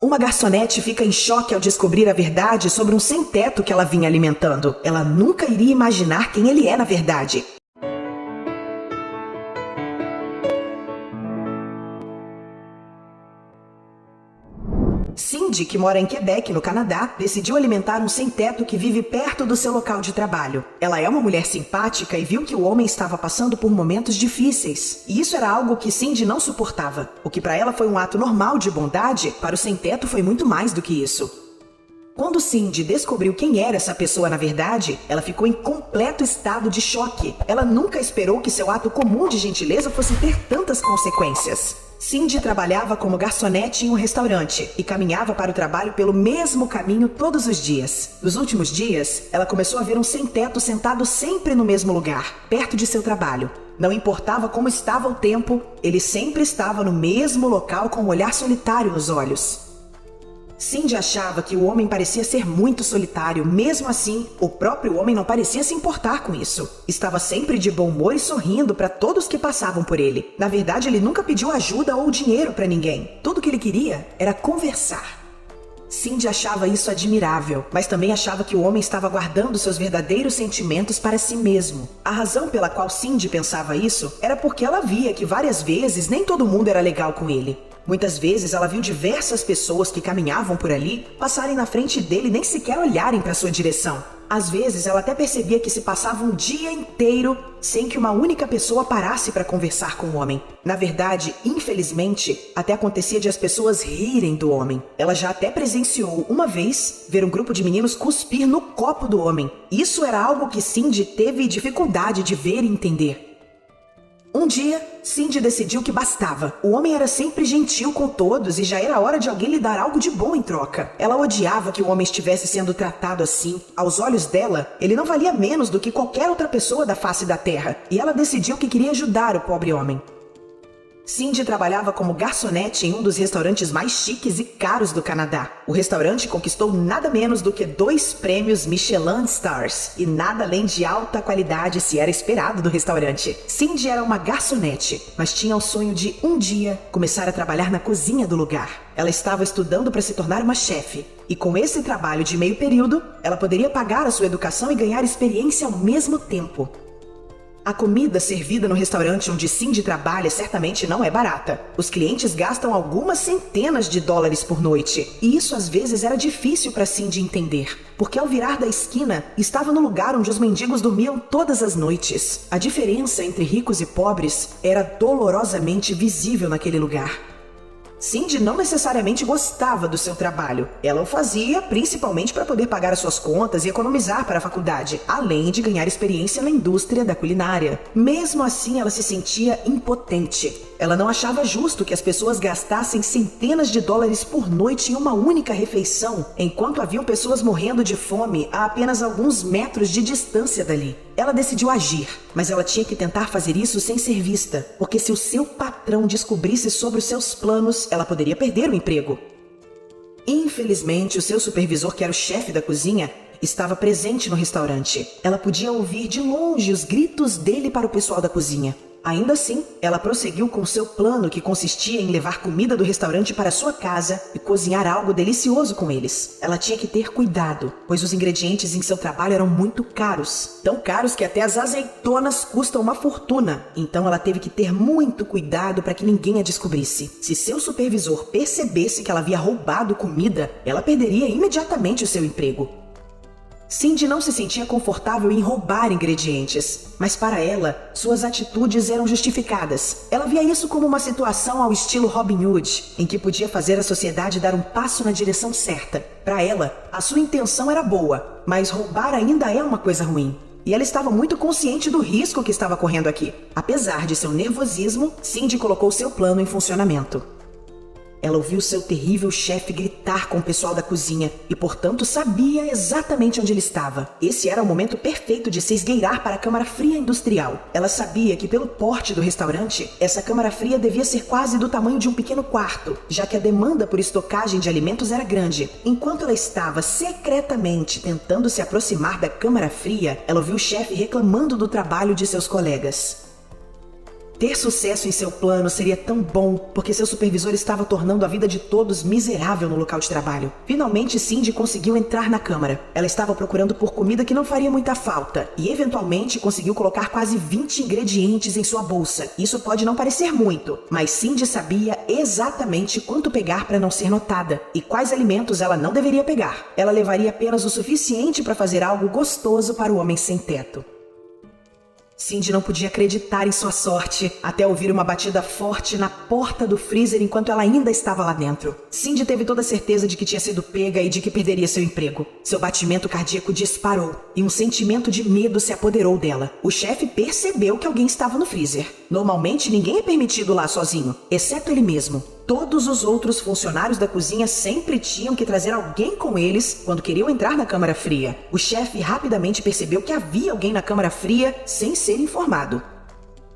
Uma garçonete fica em choque ao descobrir a verdade sobre um sem-teto que ela vinha alimentando. Ela nunca iria imaginar quem ele é na verdade. Cindy, que mora em Quebec, no Canadá, decidiu alimentar um sem-teto que vive perto do seu local de trabalho. Ela é uma mulher simpática e viu que o homem estava passando por momentos difíceis. E isso era algo que Cindy não suportava. O que para ela foi um ato normal de bondade, para o sem-teto foi muito mais do que isso. Quando Cindy descobriu quem era essa pessoa na verdade, ela ficou em completo estado de choque. Ela nunca esperou que seu ato comum de gentileza fosse ter tantas consequências. Cindy trabalhava como garçonete em um restaurante e caminhava para o trabalho pelo mesmo caminho todos os dias. Nos últimos dias, ela começou a ver um sem-teto sentado sempre no mesmo lugar, perto de seu trabalho. Não importava como estava o tempo, ele sempre estava no mesmo local com um olhar solitário nos olhos. Cindy achava que o homem parecia ser muito solitário. Mesmo assim, o próprio homem não parecia se importar com isso. Estava sempre de bom humor e sorrindo para todos que passavam por ele. Na verdade, ele nunca pediu ajuda ou dinheiro para ninguém. Tudo que ele queria era conversar. Cindy achava isso admirável, mas também achava que o homem estava guardando seus verdadeiros sentimentos para si mesmo. A razão pela qual Cindy pensava isso era porque ela via que várias vezes nem todo mundo era legal com ele. Muitas vezes ela viu diversas pessoas que caminhavam por ali passarem na frente dele e nem sequer olharem para sua direção. Às vezes ela até percebia que se passava um dia inteiro sem que uma única pessoa parasse para conversar com o homem. Na verdade, infelizmente, até acontecia de as pessoas rirem do homem. Ela já até presenciou uma vez ver um grupo de meninos cuspir no copo do homem. Isso era algo que Cindy teve dificuldade de ver e entender. Um dia, Cindy decidiu que bastava. O homem era sempre gentil com todos e já era hora de alguém lhe dar algo de bom em troca. Ela odiava que o homem estivesse sendo tratado assim. Aos olhos dela, ele não valia menos do que qualquer outra pessoa da face da terra. E ela decidiu que queria ajudar o pobre homem. Cindy trabalhava como garçonete em um dos restaurantes mais chiques e caros do Canadá. O restaurante conquistou nada menos do que 2 prêmios Michelin Stars e nada além de alta qualidade se era esperado do restaurante. Cindy era uma garçonete, mas tinha o sonho de um dia começar a trabalhar na cozinha do lugar. Ela estava estudando para se tornar uma chefe e com esse trabalho de meio período, ela poderia pagar a sua educação e ganhar experiência ao mesmo tempo. A comida servida no restaurante onde Cindy trabalha certamente não é barata. Os clientes gastam algumas centenas de dólares por noite. E isso às vezes era difícil para Cindy entender, porque ao virar da esquina, estava no lugar onde os mendigos dormiam todas as noites. A diferença entre ricos e pobres era dolorosamente visível naquele lugar. Cindy não necessariamente gostava do seu trabalho. Ela o fazia principalmente para poder pagar as suas contas e economizar para a faculdade, além de ganhar experiência na indústria da culinária. Mesmo assim, ela se sentia impotente. Ela não achava justo que as pessoas gastassem centenas de dólares por noite em uma única refeição, enquanto haviam pessoas morrendo de fome a apenas alguns metros de distância dali. Ela decidiu agir, mas ela tinha que tentar fazer isso sem ser vista, porque se o seu patrão descobrisse sobre os seus planos, ela poderia perder o emprego. Infelizmente, o seu supervisor, que era o chefe da cozinha, estava presente no restaurante. Ela podia ouvir de longe os gritos dele para o pessoal da cozinha. Ainda assim, ela prosseguiu com seu plano, que consistia em levar comida do restaurante para sua casa e cozinhar algo delicioso com eles. Ela tinha que ter cuidado, pois os ingredientes em seu trabalho eram muito caros. Tão caros que até as azeitonas custam uma fortuna. Então ela teve que ter muito cuidado para que ninguém a descobrisse. Se seu supervisor percebesse que ela havia roubado comida, ela perderia imediatamente o seu emprego. Cindy não se sentia confortável em roubar ingredientes, mas para ela, suas atitudes eram justificadas. Ela via isso como uma situação ao estilo Robin Hood, em que podia fazer a sociedade dar um passo na direção certa. Para ela, a sua intenção era boa, mas roubar ainda é uma coisa ruim. E ela estava muito consciente do risco que estava correndo aqui. Apesar de seu nervosismo, Cindy colocou seu plano em funcionamento. Ela ouviu seu terrível chefe gritar com o pessoal da cozinha e, portanto, sabia exatamente onde ele estava. Esse era o momento perfeito de se esgueirar para a câmara fria industrial. Ela sabia que, pelo porte do restaurante, essa câmara fria devia ser quase do tamanho de um pequeno quarto, já que a demanda por estocagem de alimentos era grande. Enquanto ela estava secretamente tentando se aproximar da câmara fria, ela ouviu o chefe reclamando do trabalho de seus colegas. Ter sucesso em seu plano seria tão bom, porque seu supervisor estava tornando a vida de todos miserável no local de trabalho. Finalmente, Cindy conseguiu entrar na câmara. Ela estava procurando por comida que não faria muita falta, e eventualmente conseguiu colocar quase 20 ingredientes em sua bolsa. Isso pode não parecer muito, mas Cindy sabia exatamente quanto pegar para não ser notada, e quais alimentos ela não deveria pegar. Ela levaria apenas o suficiente para fazer algo gostoso para o homem sem teto. Cindy não podia acreditar em sua sorte, até ouvir uma batida forte na porta do freezer enquanto ela ainda estava lá dentro. Cindy teve toda a certeza de que tinha sido pega e de que perderia seu emprego. Seu batimento cardíaco disparou, e um sentimento de medo se apoderou dela. O chefe percebeu que alguém estava no freezer. Normalmente ninguém é permitido lá sozinho, exceto ele mesmo. Todos os outros funcionários da cozinha sempre tinham que trazer alguém com eles quando queriam entrar na câmara fria. O chefe rapidamente percebeu que havia alguém na câmara fria sem ser informado.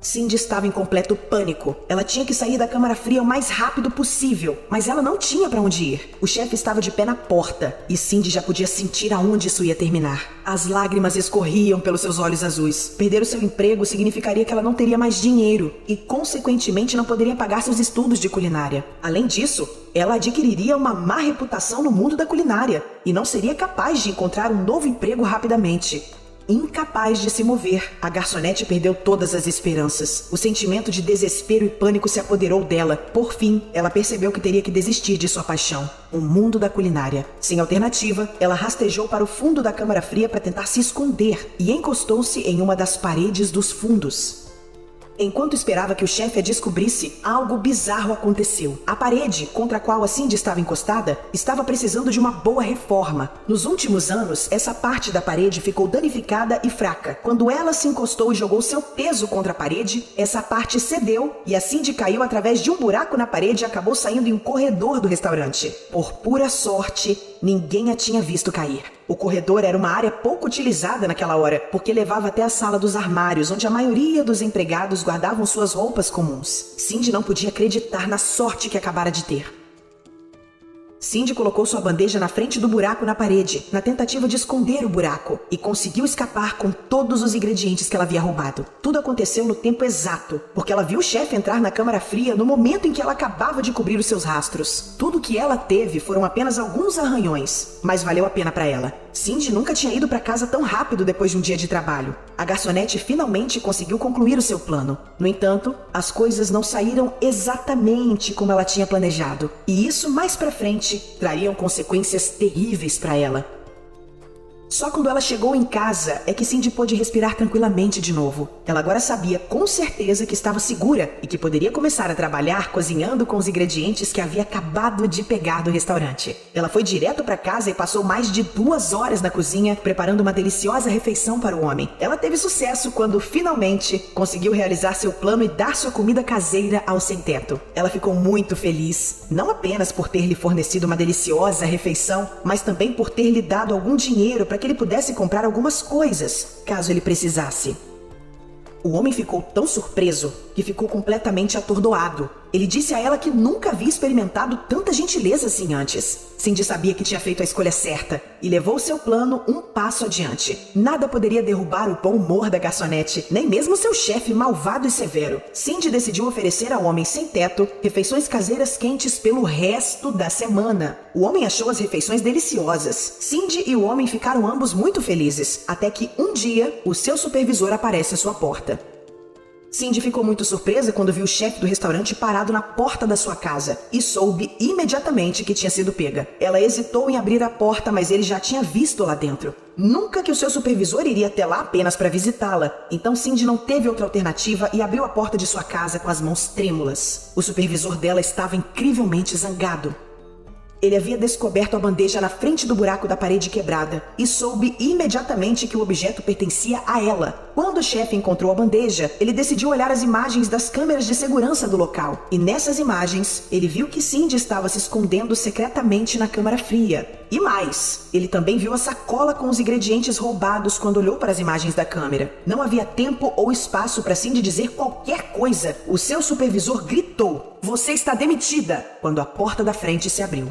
Cindy estava em completo pânico. Ela tinha que sair da câmara fria o mais rápido possível, mas ela não tinha para onde ir. O chefe estava de pé na porta e Cindy já podia sentir aonde isso ia terminar. As lágrimas escorriam pelos seus olhos azuis. Perder o seu emprego significaria que ela não teria mais dinheiro e, consequentemente, não poderia pagar seus estudos de culinária. Além disso, ela adquiriria uma má reputação no mundo da culinária e não seria capaz de encontrar um novo emprego rapidamente. Incapaz de se mover, a garçonete perdeu todas as esperanças. O sentimento de desespero e pânico se apoderou dela. Por fim, ela percebeu que teria que desistir de sua paixão, o mundo da culinária. Sem alternativa, ela rastejou para o fundo da câmara fria para tentar se esconder e encostou-se em uma das paredes dos fundos. Enquanto esperava que o chefe a descobrisse, algo bizarro aconteceu. A parede, contra a qual a Cindy estava encostada, estava precisando de uma boa reforma. Nos últimos anos, essa parte da parede ficou danificada e fraca. Quando ela se encostou e jogou seu peso contra a parede, essa parte cedeu e a Cindy caiu através de um buraco na parede e acabou saindo em um corredor do restaurante. Por pura sorte, ninguém a tinha visto cair. O corredor era uma área pouco utilizada naquela hora, porque levava até a sala dos armários, onde a maioria dos empregados guardavam suas roupas comuns. Cindy não podia acreditar na sorte que acabara de ter. Cindy colocou sua bandeja na frente do buraco na parede, na tentativa de esconder o buraco, e conseguiu escapar com todos os ingredientes que ela havia roubado. Tudo aconteceu no tempo exato, porque ela viu o chefe entrar na câmara fria no momento em que ela acabava de cobrir os seus rastros. Tudo que ela teve foram apenas alguns arranhões, mas valeu a pena para ela. Cindy nunca tinha ido para casa tão rápido depois de um dia de trabalho. A garçonete finalmente conseguiu concluir o seu plano. No entanto, as coisas não saíram exatamente como ela tinha planejado. E isso, mais pra frente, trariam consequências terríveis para ela. Só quando ela chegou em casa é que Cindy pôde respirar tranquilamente de novo. Ela agora sabia com certeza que estava segura e que poderia começar a trabalhar cozinhando com os ingredientes que havia acabado de pegar do restaurante. Ela foi direto para casa e passou mais de 2 horas na cozinha preparando uma deliciosa refeição para o homem. Ela teve sucesso quando finalmente conseguiu realizar seu plano e dar sua comida caseira ao sem-teto. Ela ficou muito feliz, não apenas por ter lhe fornecido uma deliciosa refeição, mas também por ter lhe dado algum dinheiro para que ele pudesse comprar algumas coisas, caso ele precisasse. O homem ficou tão surpreso que ficou completamente atordoado. Ele disse a ela que nunca havia experimentado tanta gentileza assim antes. Cindy sabia que tinha feito a escolha certa e levou seu plano um passo adiante. Nada poderia derrubar o bom humor da garçonete, nem mesmo seu chefe malvado e severo. Cindy decidiu oferecer ao homem sem teto refeições caseiras quentes pelo resto da semana. O homem achou as refeições deliciosas. Cindy e o homem ficaram ambos muito felizes, até que um dia o seu supervisor aparece à sua porta. Cindy ficou muito surpresa quando viu o chefe do restaurante parado na porta da sua casa e soube imediatamente que tinha sido pega. Ela hesitou em abrir a porta, mas ele já tinha visto lá dentro. Nunca que o seu supervisor iria até lá apenas para visitá-la. Então Cindy não teve outra alternativa e abriu a porta de sua casa com as mãos trêmulas. O supervisor dela estava incrivelmente zangado. Ele havia descoberto a bandeja na frente do buraco da parede quebrada e soube imediatamente que o objeto pertencia a ela. Quando o chefe encontrou a bandeja, ele decidiu olhar as imagens das câmeras de segurança do local. E nessas imagens, ele viu que Cindy estava se escondendo secretamente na câmara fria. E mais, ele também viu a sacola com os ingredientes roubados quando olhou para as imagens da câmera. Não havia tempo ou espaço para Cindy dizer qualquer coisa. O seu supervisor gritou: "Você está demitida!" quando a porta da frente se abriu.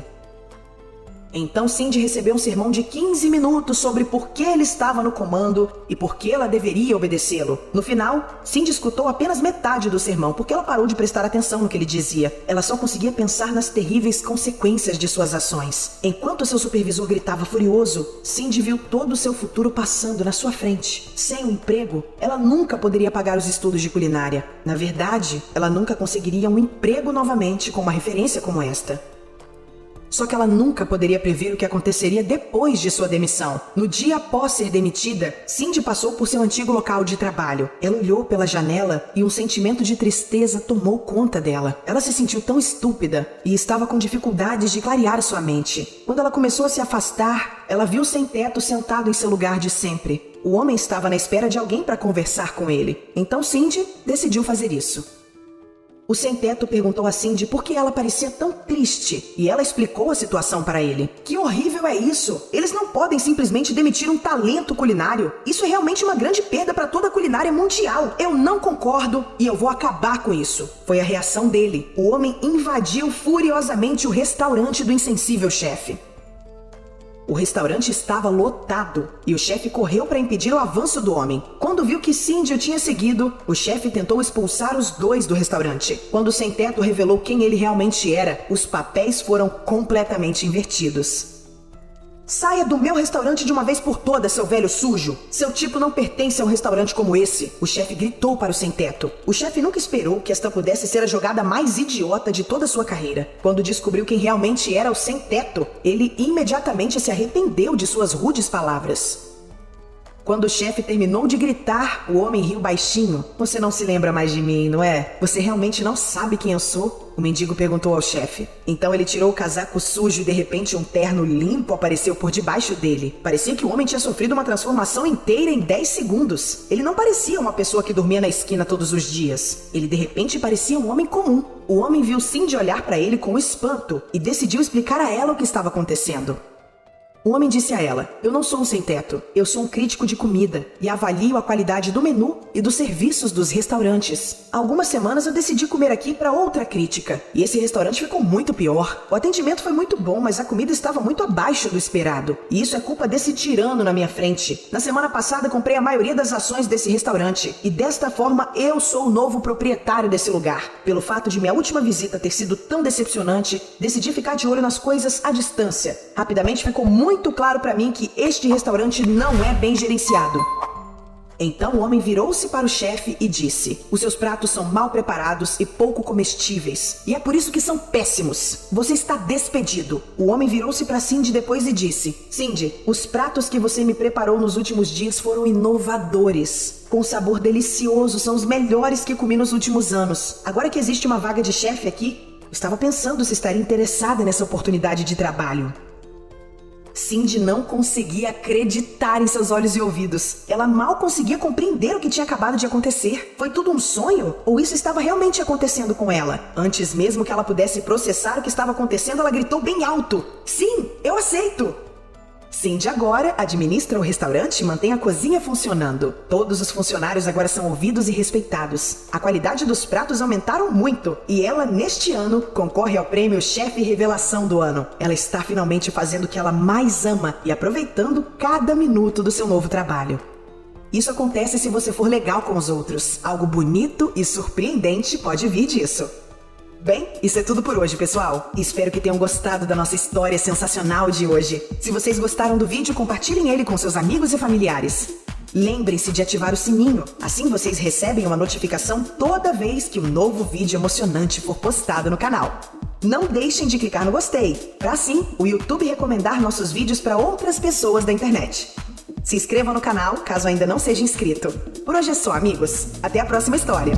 Então Cindy recebeu um sermão de 15 minutos sobre por que ele estava no comando e por que ela deveria obedecê-lo. No final, Cindy escutou apenas metade do sermão porque ela parou de prestar atenção no que ele dizia. Ela só conseguia pensar nas terríveis consequências de suas ações. Enquanto seu supervisor gritava furioso, Cindy viu todo o seu futuro passando na sua frente. Sem um emprego, ela nunca poderia pagar os estudos de culinária. Na verdade, ela nunca conseguiria um emprego novamente com uma referência como esta. Só que ela nunca poderia prever o que aconteceria depois de sua demissão. No dia após ser demitida, Cindy passou por seu antigo local de trabalho. Ela olhou pela janela e um sentimento de tristeza tomou conta dela. Ela se sentiu tão estúpida e estava com dificuldades de clarear sua mente. Quando ela começou a se afastar, ela viu o sem-teto sentado em seu lugar de sempre. O homem estava na espera de alguém para conversar com ele. Então Cindy decidiu fazer isso. O sem-teto perguntou a Cindy por que ela parecia tão triste e ela explicou a situação para ele. Que horrível é isso! Eles não podem simplesmente demitir um talento culinário. Isso é realmente uma grande perda para toda a culinária mundial. Eu não concordo e eu vou acabar com isso. Foi a reação dele. O homem invadiu furiosamente o restaurante do insensível chefe. O restaurante estava lotado e o chefe correu para impedir o avanço do homem. Quando viu que Cindy o tinha seguido, o chefe tentou expulsar os dois do restaurante. Quando o sem-teto revelou quem ele realmente era, os papéis foram completamente invertidos. Saia do meu restaurante de uma vez por todas, seu velho sujo! Seu tipo não pertence a um restaurante como esse! O chefe gritou para o sem-teto. O chefe nunca esperou que esta pudesse ser a jogada mais idiota de toda a sua carreira. Quando descobriu quem realmente era o sem-teto, ele imediatamente se arrependeu de suas rudes palavras. Quando o chefe terminou de gritar, o homem riu baixinho. Você não se lembra mais de mim, não é? Você realmente não sabe quem eu sou? O mendigo perguntou ao chefe. Então ele tirou o casaco sujo e de repente um terno limpo apareceu por debaixo dele. Parecia que o homem tinha sofrido uma transformação inteira em 10 segundos. Ele não parecia uma pessoa que dormia na esquina todos os dias. Ele de repente parecia um homem comum. O homem viu Cindy olhar para ele com espanto e decidiu explicar a ela o que estava acontecendo. O homem disse a ela: eu não sou um sem-teto, eu sou um crítico de comida e avalio a qualidade do menu e dos serviços dos restaurantes. Há algumas semanas eu decidi comer aqui para outra crítica e esse restaurante ficou muito pior. O atendimento foi muito bom, mas a comida estava muito abaixo do esperado. E isso é culpa desse tirano na minha frente. Na semana passada comprei a maioria das ações desse restaurante e desta forma eu sou o novo proprietário desse lugar. Pelo fato de minha última visita ter sido tão decepcionante, decidi ficar de olho nas coisas à distância. Rapidamente ficou muito claro para mim que este restaurante não é bem gerenciado. Então o homem virou-se para o chefe e disse: os seus pratos são mal preparados e pouco comestíveis. E é por isso que são péssimos. Você está despedido. O homem virou-se para Cindy depois e disse: Cindy, os pratos que você me preparou nos últimos dias foram inovadores. Com sabor delicioso, são os melhores que comi nos últimos anos. Agora que existe uma vaga de chefe aqui, eu estava pensando se estaria interessada nessa oportunidade de trabalho. Cindy não conseguia acreditar em seus olhos e ouvidos. Ela mal conseguia compreender o que tinha acabado de acontecer. Foi tudo um sonho? Ou isso estava realmente acontecendo com ela? Antes mesmo que ela pudesse processar o que estava acontecendo, ela gritou bem alto: sim, eu aceito! Cindy agora administra o restaurante e mantém a cozinha funcionando. Todos os funcionários agora são ouvidos e respeitados. A qualidade dos pratos aumentaram muito. E ela, neste ano, concorre ao prêmio Chefe Revelação do Ano. Ela está finalmente fazendo o que ela mais ama e aproveitando cada minuto do seu novo trabalho. Isso acontece se você for legal com os outros. Algo bonito e surpreendente pode vir disso. Bem, isso é tudo por hoje, pessoal. Espero que tenham gostado da nossa história sensacional de hoje. Se vocês gostaram do vídeo, compartilhem ele com seus amigos e familiares. Lembrem-se de ativar o sininho, assim vocês recebem uma notificação toda vez que um novo vídeo emocionante for postado no canal. Não deixem de clicar no gostei, para assim o YouTube recomendar nossos vídeos para outras pessoas da internet. Se inscreva no canal caso ainda não seja inscrito. Por hoje é só, amigos. Até a próxima história.